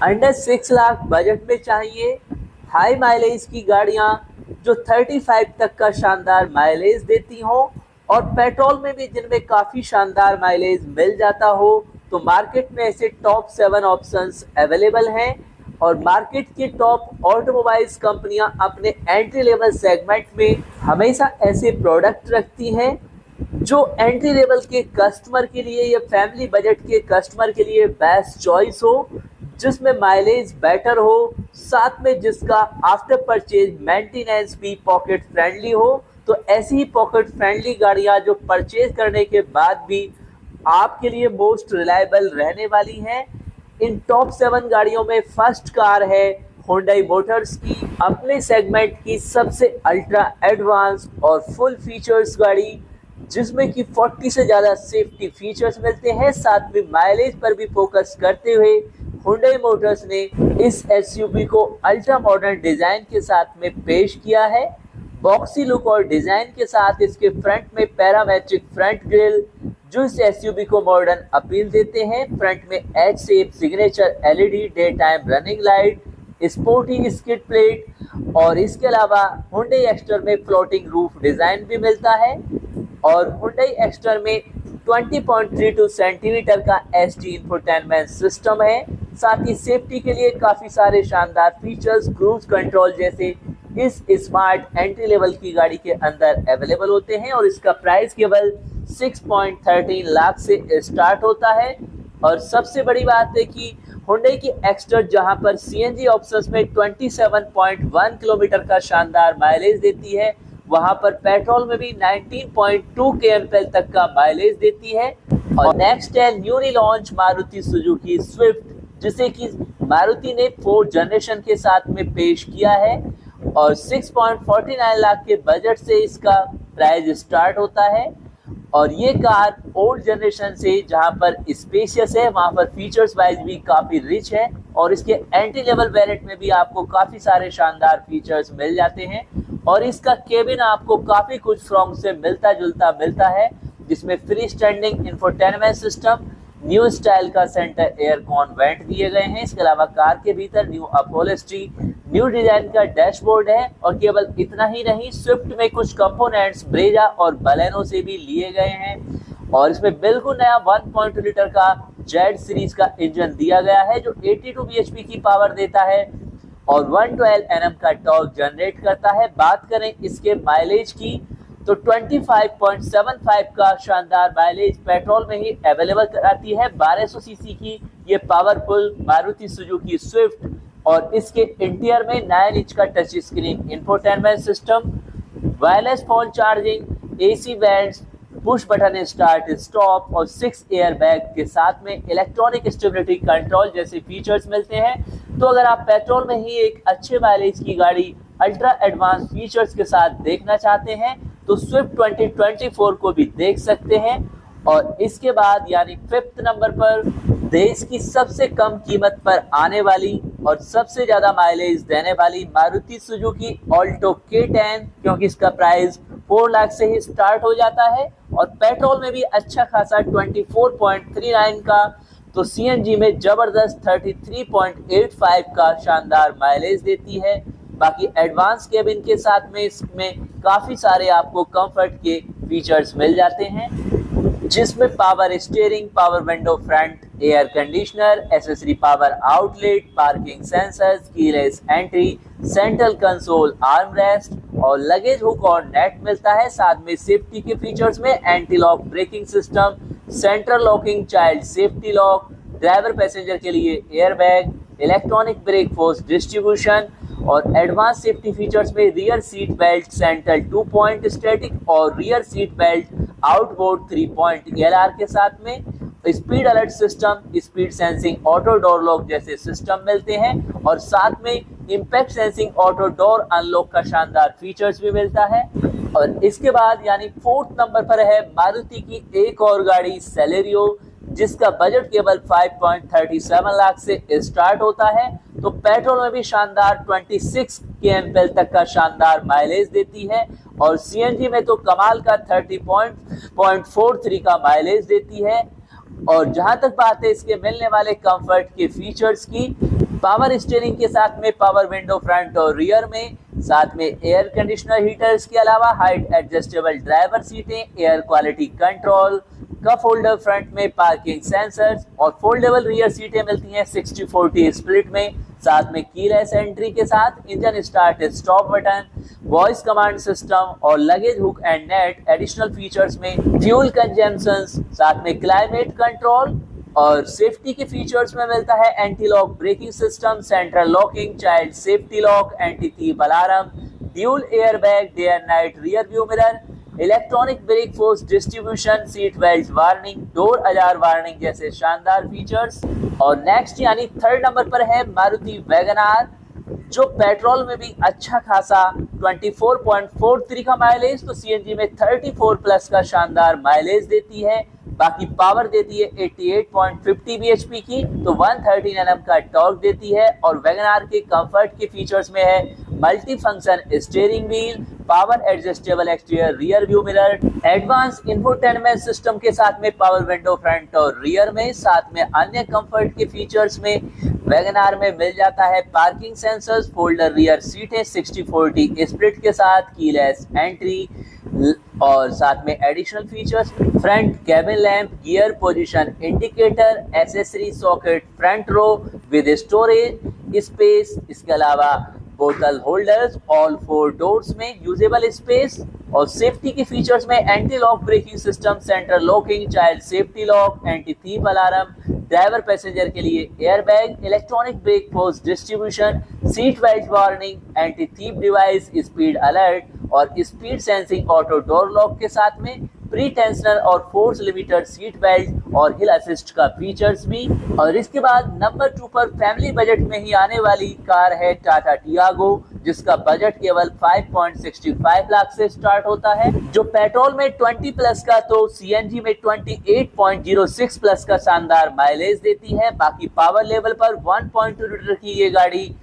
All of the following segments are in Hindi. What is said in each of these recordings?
अंडर 6 लाख बजट में चाहिए हाई माइलेज की गाड़ियां जो 35 तक का शानदार माइलेज देती हों और पेट्रोल में भी जिनमें काफ़ी शानदार माइलेज मिल जाता हो, तो मार्केट में ऐसे टॉप 7 ऑप्शंस अवेलेबल हैं। और मार्केट की टॉप ऑटोमोबाइल्स कंपनियां अपने एंट्री लेवल सेगमेंट में हमेशा ऐसे प्रोडक्ट रखती हैं जो एंट्री लेवल के कस्टमर के लिए या फैमिली बजट के कस्टमर के लिए बेस्ट चॉइस हो, जिसमें माइलेज बेटर हो, साथ में जिसका आफ्टर परचेज मेंटेनेंस भी पॉकेट फ्रेंडली हो। तो ऐसी ही पॉकेट फ्रेंडली गाड़ियां जो परचेज करने के बाद भी आपके लिए मोस्ट रिलायबल रहने वाली हैं। इन टॉप 7 गाड़ियों में फर्स्ट कार है Hyundai मोटर्स की अपने सेगमेंट की सबसे अल्ट्रा एडवांस और फुल फीचर्स गाड़ी, जिसमें कि 40 से ज़्यादा सेफ्टी फीचर्स मिलते हैं। साथ में माइलेज पर भी फोकस करते हुए Hyundai मोटर्स ने इस एसयूवी को अल्ट्रा मॉडर्न डिज़ाइन के साथ में पेश किया है। बॉक्सी लुक और डिज़ाइन के साथ इसके फ्रंट में पैरामेट्रिक फ्रंट ग्रिल जो इस एसयूवी को मॉडर्न अपील देते हैं। फ्रंट में H shape signature LED day time running light, sporty skid plate और इसके अलावा Hyundai एक्स्टर में फ्लोटिंग रूफ डिज़ाइन भी मिलता है। और Hyundai एक्स्टर में 20.32 सेंटीमीटर का एचडी इंफोटेनमेंट सिस्टम है। साथ ही सेफ्टी के लिए काफ़ी सारे शानदार फीचर्स क्रूज कंट्रोल जैसे इस स्मार्ट एंट्री लेवल की गाड़ी के अंदर अवेलेबल होते हैं। और इसका प्राइस केवल 6.13 लाख से स्टार्ट होता है। और सबसे बड़ी बात है कि Hyundai की एक्स्टर जहां पर सीएनजी ऑप्शंस में 27.1 किलोमीटर का शानदार माइलेज देती है, वहां पर पेट्रोल में भी 19.2 kmph तक का माइलेज देती है। और नेक्स्ट है newly launch Maruti Suzuki Swift, जिसे कि मारुति ने 4th जनरेशन के साथ में पेश किया है। और 6.49 लाख के बजट से इसका प्राइस स्टार्ट होता है। और ये कार ओल्ड जनरेशन से जहां पर स्पेशियस है, वहां पर फीचर्स वाइज भी काफ़ी रिच है। और इसके एंट्री लेवल वेरिएंट में भी आपको काफ़ी सारे शानदार फीचर्स मिल जाते हैं। और इसका केबिन आपको काफ़ी कुछ फ्रॉम से मिलता जुलता मिलता है, जिसमें free standing infotainment system, new style का सेंटर एयर कॉन वेंट दिए गए हैं। इसके अलावा कार के भीतर न्यू अपहोल्स्ट्री, न्यू डिजाइन का डैशबोर्ड है। और केवल इतना ही नहीं, स्विफ्ट में कुछ कंपोनेंट्स ब्रेजा और बलेनो से भी लिए गए हैं। और इसमें बिल्कुल नया 1.2 लीटर का जेड सीरीज का इंजन दिया गया है जो 82 bhp की पावर देता है और 112 Nm का टॉर्क जनरेट करता है। बात करें इसके माइलेज की तो 25.75 का शानदार माइलेज पेट्रोल में ही अवेलेबल कराती है 1200 सीसी की ये पावरफुल मारुति सुजुकी स्विफ्ट। और इसके इंटीरियर में 9 इंच का touch screen infotainment system, wireless phone charging, AC vents, push button start stop और 6 एयर बैग के साथ में इलेक्ट्रॉनिक स्टेबिलिटी कंट्रोल जैसे फीचर्स मिलते हैं। तो अगर आप पेट्रोल में ही एक अच्छे माइलेज की गाड़ी अल्ट्रा एडवांस फीचर्स के साथ देखना चाहते हैं तो स्विफ्ट 2024 को भी देख सकते हैं। और इसके बाद यानी 5th नंबर पर देश की सबसे कम कीमत पर आने वाली और सबसे ज़्यादा माइलेज देने वाली मारुति सुजुकी ऑल्टो K10, क्योंकि इसका प्राइस 4 लाख से ही स्टार्ट हो जाता है और पेट्रोल में भी अच्छा खासा 24.39 का, तो सीएनजी में ज़बरदस्त 33.85 का शानदार माइलेज देती है। बाकी एडवांस केबिन के साथ में इसमें काफ़ी सारे आपको कंफर्ट के फीचर्स मिल जाते हैं, जिसमें power steering, power window front, air conditioner, accessory power outlet, parking sensors, keyless entry, central console arm rest और लगेज हुक और नेट मिलता है। साथ में सेफ्टी के फीचर्स में anti lock braking system, central locking child safety lock, driver passenger के लिए airbag, electronic brake force distribution और एडवांस सेफ्टी फीचर्स में rear seat belt central 2 point static और rear seat belt outboard 3 point ELR के साथ में speed alert system, speed sensing auto door lock जैसे सिस्टम मिलते हैं। और साथ में impact sensing auto door unlock का शानदार फीचर्स भी मिलता है। और इसके बाद यानी 4th नंबर पर है मारुति की एक और गाड़ी सेलेरियो, जिसका बजट केवल 5.37 लाख से स्टार्ट होता है। तो पेट्रोल में भी शानदार 26 kmph तक का शानदार माइलेज देती है और सीएनजी में तो कमाल का 30.43 का माइलेज देती है। और जहां तक बात है इसके मिलने वाले कंफर्ट के फीचर्स की, पावर स्टीयरिंग के साथ में पावर विंडो फ्रंट और रियर में, साथ में एयर कंडीशनर हीटर्स के अलावा हाइट एडजस्टेबल ड्राइवर सीटें, air quality control, cup holder front में, पार्किंग सेंसर्स और फोल्डेबल रियर सीटें मिलती हैं 60-40 स्प्लिट में, साथ में कीलेस एंट्री के साथ engine start stop button, voice command system और luggage hook and net. Additional features में फ्यूल कंजम्पशन, साथ में क्लाइमेट कंट्रोल और सेफ्टी के फीचर्स में मिलता है anti lock braking system, central locking, child safety lock, anti theft alarm, dual air bag, day and night rear view mirror, electronic brake force distribution, seat belt warning, door alarm warning जैसे शानदार फीचर्स। और नेक्स्ट यानी थर्ड नंबर पर है मारुति वैगन आर, जो पेट्रोल में भी अच्छा खासा 24.43 का माइलेज तो सीएनजी में 34 प्लस का शानदार माइलेज देती है। बाकी पावर देती है 88.50 bhp की, तो 113 Nm का टॉर्क देती है। और वैगन आर के कंफर्ट के फीचर्स में है multi function steering wheel, power adjustable exterior rear view mirror, advance infotainment system के साथ में पावर विंडो फ्रंट और रियर में, साथ में अन्य कंफर्ट के फीचर्स में वैगन आर में मिल जाता है पार्किंग सेंसर्स, फोल्डर रियर सीटें 60-40 स्प्लिट के साथ, कीलेस एंट्री और साथ में additional features front cabin lamp, gear position indicator, accessory socket front row with storage space, इसके अलावा बोतल होल्डर्स ऑल 4 डोर्स में यूजेबल स्पेस। और सेफ्टी के फीचर्स में anti lock braking system, central locking, child safety lock, anti theft alarm, driver passenger के लिए air bag, electronic brake force distribution, seat belt warning, anti theft device, speed alert और speed sensing auto door lock के साथ में प्री टेंशनर और फोर्स लिमिटर सीट बेल्ट और हिल असिस्ट का फीचर्स भी। और इसके बाद नंबर 2 पर फैमिली बजट में ही आने वाली कार है टाटा टियागो, जिसका बजट केवल 5.65 लाख से स्टार्ट होता है, जो पेट्रोल में 20 प्लस का तो सीएनजी में 28.06 प्लस का शानदार माइलेज देती है। बाकी पावर लेवल पर 1.2 लीटर की ये गाड़ी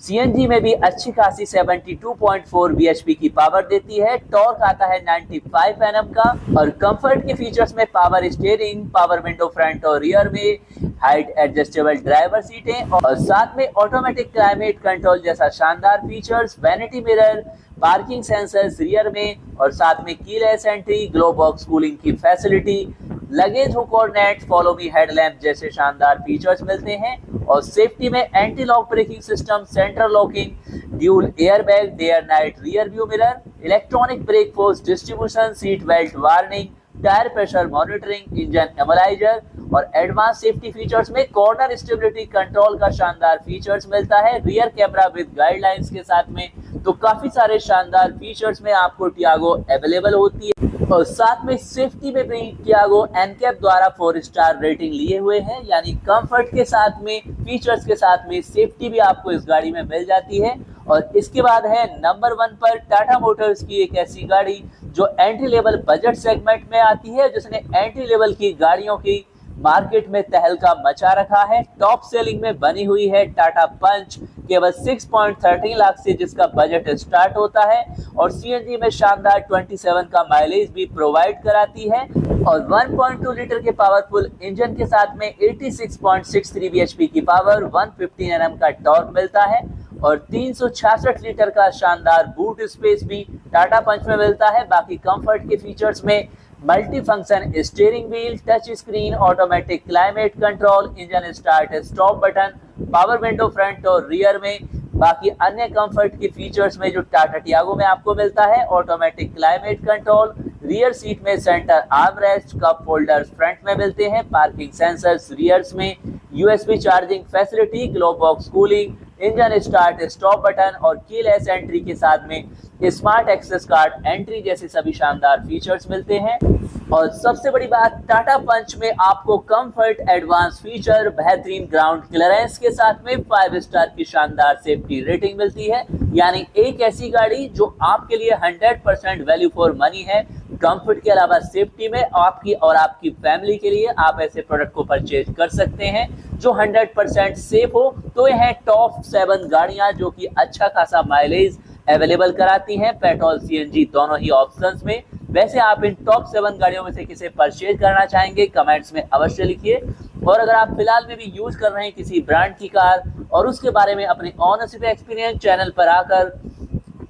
सीएनजी में भी अच्छी खासी 72.4 bhp की पावर देती है। टॉर्क आता है 95 Nm का। और कंफर्ट के फीचर्स में power steering, power window front और रियर में, हाइट एडजस्टेबल ड्राइवर सीटें और साथ में ऑटोमेटिक क्लाइमेट कंट्रोल जैसा शानदार features, vanity mirror, parking sensors rear में और साथ में keyless entry, glow box cooling की फैसिलिटी, लगेज हुक और नेट, फॉलो मी हेडलैम्प जैसे शानदार फीचर्स मिलते हैं। और सेफ्टी में anti lock braking system, central locking, dual air bag, day and night rear view mirror, electronic brake force distribution, seat belt warning, tyre pressure monitoring, engine immobiliser और एडवांस सेफ्टी फीचर्स में कॉर्नर स्टेबिलिटी कंट्रोल का शानदार फीचर्स मिलता है, रियर कैमरा विद गाइडलाइंस के साथ में। तो काफी सारे शानदार फीचर्स में आपको टियागो अवेलेबल होती है। और साथ में सेफ्टी में भी टियागो एनकैप द्वारा 4 स्टार रेटिंग लिए हुए हैं, यानी कंफर्ट के साथ में, फीचर्स के साथ में सेफ्टी भी आपको इस गाड़ी में मिल जाती है। और इसके बाद है नंबर 1 पर टाटा मोटर्स की एक ऐसी गाड़ी जो एंट्री लेवल बजट सेगमेंट में आती है, जिसने एंट्री लेवल की गाड़ियों की मार्केट में तहलका मचा रखा है। टॉप सेलिंग में बनी हुई है टाटा पंच, केवल 6.13 लाख से जिसका बजट स्टार्ट होता है और सीएनजी में शानदार 27 का माइलेज भी प्रोवाइड कराती है। और 1.2 लीटर के पावरफुल इंजन के साथ में 86.63 bhp की पावर, 115 Nm का टॉर्क मिलता है और 366 लीटर का शानदार बूट स्पेस भी टाटा पंच में मिलता है। बाकी कंफर्ट के फीचर्स में multi function steering wheel, touch screen, automatic climate control, engine start stop button, power window front और रियर में। बाकी अन्य कंफर्ट के फीचर्स में जो टाटा टियागो में आपको मिलता है, automatic climate control, rear seat में centre arm rest, cup holders front में मिलते हैं, पार्किंग सेंसर्स रियर्स में, USB charging facility, glove box cooling, engine start stop button और कीलेस एंट्री के साथ में स्मार्ट एक्सेस कार्ड एंट्री जैसे सभी शानदार फीचर्स मिलते हैं। और सबसे बड़ी बात, टाटा पंच में आपको कंफर्ट, एडवांस फीचर, बेहतरीन ग्राउंड क्लियरेंस के साथ में 5 स्टार की शानदार सेफ्टी रेटिंग मिलती है। यानी एक ऐसी गाड़ी जो आपके लिए 100% वैल्यू फॉर मनी है। कंफर्ट के अलावा सेफ्टी में आपकी और आपकी फैमिली के लिए आप ऐसे प्रोडक्ट को परचेज कर सकते हैं जो 100% सेफ हो। तो ये हैं टॉप 7 गाड़ियां जो कि अच्छा खासा माइलेज अवेलेबल कराती हैं, पेट्रोल सीएनजी दोनों ही ऑप्शंस में। वैसे आप इन टॉप 7 गाड़ियों में से किसे परचेज करना चाहेंगे, कमेंट्स में अवश्य लिखिए। और अगर आप फिलहाल में भी यूज कर रहे हैं किसी ब्रांड की कार और उसके बारे में अपने ऑनरशिप एक्सपीरियंस चैनल पर आकर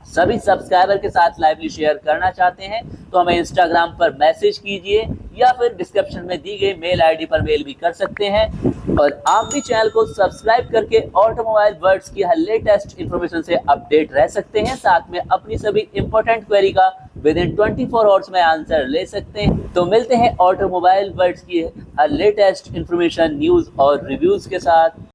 सभी सब्सक्राइबर के साथ लाइवली शेयर करना चाहते हैं तो हमें इंस्टाग्राम पर मैसेज कीजिए या फिर डिस्क्रिप्शन में दी गई मेल आईडी पर मेल भी कर सकते हैं। और आप भी चैनल को सब्सक्राइब करके ऑटोमोबाइल वर्ड्स की हर लेटेस्ट इंफॉर्मेशन से अपडेट रह सकते हैं। साथ में अपनी सभी इंपॉर्टेंट क्वेरी का विद इन 24 आवर्स में आंसर ले सकते हैं। तो मिलते हैं ऑटोमोबाइल वर्ड्स की हर लेटेस्ट इंफॉर्मेशन, न्यूज और रिव्यूज के साथ।